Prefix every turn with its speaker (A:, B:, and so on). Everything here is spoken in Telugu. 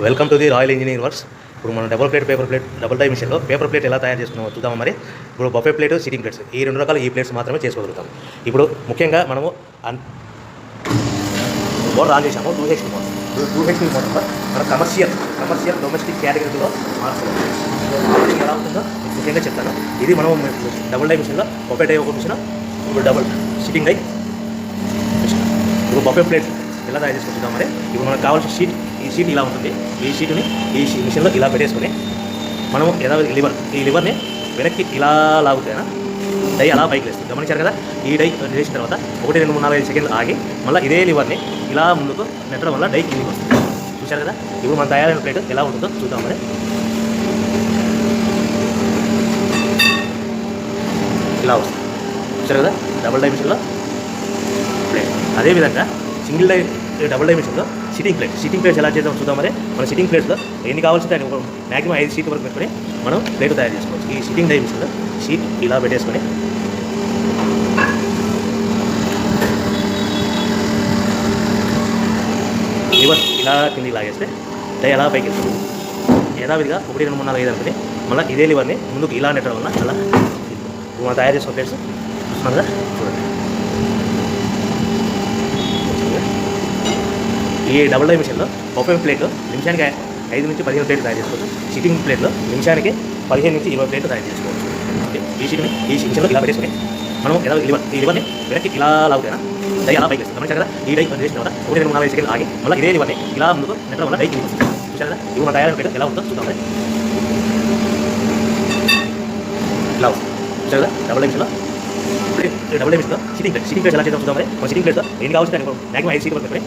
A: Welcome to the royal engineering works. ఇప్పుడు మనం డబుల్ డై మిషన్లో పేపర్ ప్లేట్ ఎలా తయారు చేసుకున్నామో చూద్దాం. మరి ఇప్పుడు బఫే ప్లేట్, సిట్టింగ్ ప్లేట్స్, ఈ రెండు రకాల ఈ ప్లేట్స్ మాత్రమే చేసుకోగలుగుతాం. ఇప్పుడు ముఖ్యంగా మనము మోటార్ ఆన్ చేసాము. 2HP motor. 2HP మోటార్లో మన కమర్షియల్ డొమెస్టిక్ కేటగిరీలో మార్చుకోవాలి. ఎలా ఉంటుందో ముఖ్యంగా చెప్తాను. ఇది మనం డబుల్ డై మిషన్లో బఫే డై ఒక మిషన్, ఇప్పుడు డబుల్ సిట్టింగ్ డై మిషన్. ఇప్పుడు బఫే ప్లేట్ ఎలా తయారు చేసుకుంటున్నాం. మరి ఇప్పుడు మనకు కావాల్సిన షీట్, ఈ షీట్ ఇలా ఉంటుంది. ఈ షీట్ని ఈ మిషన్లో ఇలా పెట్టేసుకొని మనం ఈ లివర్ని వెనక్కి ఇలా లాగుతేనా డై అలా పైకి వేస్తుంది. గమనించారు కదా. ఈ డై వేసిన తర్వాత 1, 2, 3, 4, 5 సెకండ్లు ఆగి మళ్ళీ ఇదే లివర్ని ఇలా ముందుకు నెట్టడం వల్ల డై కిందికి వస్తుంది. చూశారు కదా. ఇప్పుడు మన తయారైన ప్లేట్ ఎలా ఉంటుందో చూద్దాం. మరి ఇలా వస్తుంది. చూశారు కదా. డబుల్ డై మిషన్లో ప్లేట్. అదేవిధంగా సింగిల్ డై డబుల్ డై మిషన్లో సిట్టింగ్ ప్లేట్స్ ఎలా చేద్దాం చూద్దాం. మరి మన సిట్టింగ్ ప్లేట్స్లో ఎన్ని కావాల్సింటే అని మ్యాక్సిమం 5 షీట్ వరకు పెట్టుకొని మనం ప్లేట్ తయారు చేసుకోవచ్చు. ఈ సిట్టింగ్ డై మిషన్లో షీట్ ఇలా పెట్టేసుకొని లివర్ ఇలా కిందికి లాగేస్తే డై అలా పైకి వెళ్తుంది. యథావిధిగా 1, 2, 3, 4, 5 అనుకుని మళ్ళీ ఇదే లివర్ని ముందుకు ఇలా నెట్టడం వల్ల అలా మనం తయారు చేసుకున్న ప్లేట్స్ చూస్తున్నాం కదా. చూడండి. ఈ డబుల్ డై మిషన్లో బఫే ప్లేట్ నిమిషానికి 5 నుంచి 15 ప్లేట్లు తయారు చేసుకోవచ్చు. సిట్టింగ్ ప్లేట్లో నిమిషానికి 15 నుంచి 20 ప్లేట్లు తయారు చేసుకోవచ్చు. ఓకే. ఈ మిషన్లో ఇలా పెట్టేసుకొని మనం ఈ లివర్ని వెనక్కి ఇలా లాగుతేనా డై అలా పైకి వేస్తుంది. గమనించారు కదా. ఈ డై వేసిన తర్వాత 1, 2, 3, 4, 5 సెకండ్లు ఆగి మళ్ళీ ఇదే లివర్ని ఇలా ముందుకు నెట్టడం వల్ల డై కిందికి వస్తుంది. చూశారు కదా. ఇప్పుడు మన తయారైన ప్లేట్ ఎలా ఉంటుందో చూద్దాం. ఇలా వస్తుంది. చూశారు కదా. డబుల్ డై మిషన్లో సిట్టింగ్ ప్లేట్ ఎలా చేద్దాం చూద్దాం. మరి మన సిట్టింగ్ ప్లేట్లో ఎన్ని కావాల్సింటే మ్యాక్సిమం 5 షీట్ వరకు పెట్టుకొని